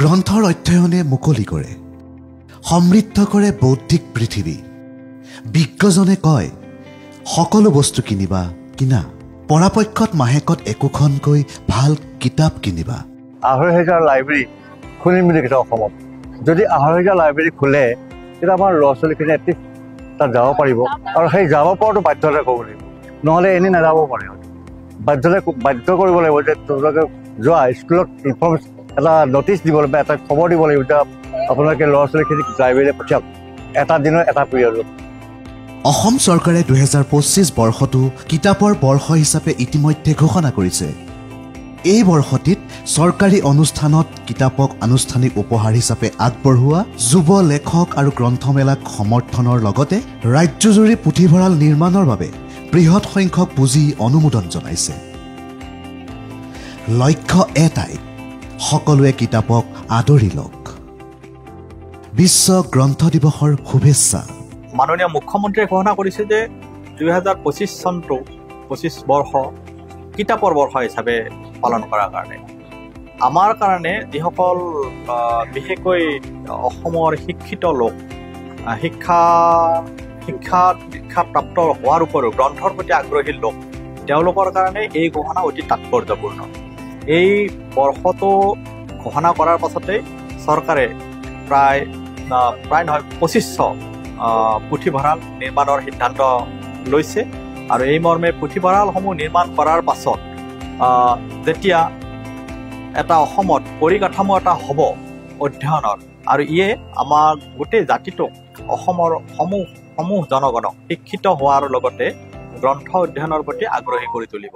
গ্ৰন্থৰ অধ্যয়নে মুকলি কৰে, সমৃদ্ধ কৰে বৌদ্ধিক পৃথিৱী। বিজ্ঞজনে কয়, সকলো বস্তু কিনিবা, কিনা, পৰাপক্ষত মাহেকত একোখনকৈ ভাল কিতাপ কিনিবা। ২,৫০০ লাইব্ৰেৰী খুলিম বুলি কৈছে অসমত। যদি ২,৫০০ লাইব্ৰেৰী খোলে, তেতিয়া আমাৰ ল'ৰা ছোৱালীখিনি এটলিষ্ট তাত যাব পাৰিব, আৰু সেই যাব পৰাটো বাধ্যতা ক'ব লাগিব, নহ'লে এনেই নাযাব পাৰে। বাধ্য কৰিব লাগিব যে তোমালোকে যোৱা স্কুলত ইনফৰ্মেশ্যন এটা নটিচ দিব লাগিব, এটা খবৰ দিব লাগিব যে আপোনালোকে ল'ৰা ছোৱালীখিনিক লাইব্ৰেৰীলৈ পঠিয়াওক, এটা দিনৰ এটা পিৰিয়ডত। অসম চৰকাৰে ২০২৫ বৰ্ষটো কিতাপৰ বৰ্ষ হিচাপে ইতিমধ্যে ঘোষণা কৰিছে। এই বৰ্ষটিত চৰকাৰী অনুষ্ঠানত কিতাপক আনুষ্ঠানিক উপহাৰ হিচাপে আগবঢ়োৱা যুৱ লেখক আৰু গ্ৰন্থমেলাক সমৰ্থনৰ লগতে ৰাজ্যজুৰি পুথিভঁৰাল নিৰ্মাণৰ বাবে বৃহৎ সংখ্যক পুঁজি অনুমোদন জনাইছে। লক্ষ্য এটাই, সকলোৱে কিতাপক আদৰি লওক। বিশ্ব গ্ৰন্থ দিৱসৰ শুভেচ্ছা। মাননীয় মুখ্যমন্ত্ৰীয়ে ঘোষণা কৰিছে যে ২০২৫ চনটো ২৫ বৰ্ষ কিতাপৰ বৰ্ষ হিচাপে পালন কৰাৰ কাৰণে আমাৰ কাৰণে যিসকল বিশেষকৈ অসমৰ শিক্ষিত লোক, শিক্ষাপ্ৰাপ্ত হোৱাৰ উপৰিও গ্ৰন্থৰ প্ৰতি আগ্ৰহী লোক, তেওঁলোকৰ কাৰণে এই ঘোষণা অতি তাৎপৰ্যপূৰ্ণ। এই বৰ্ষটো ঘোষণা কৰাৰ পাছতেই চৰকাৰে প্ৰায় নহয় ২৫০০ পুথিভঁৰাল নিৰ্মাণৰ সিদ্ধান্ত লৈছে, আৰু এই মৰ্মে পুথিভঁৰালসমূহ নিৰ্মাণ কৰাৰ পাছত যেতিয়া এটা অসমত পৰিকাঠামো এটা হ'ব অধ্যয়নৰ, আৰু ইয়ে আমাৰ গোটেই জাতিটোক, অসমৰ সমূহ জনগণক শিক্ষিত হোৱাৰ লগতে গ্ৰন্থ অধ্যয়নৰ প্ৰতি আগ্ৰহী কৰি তুলিব।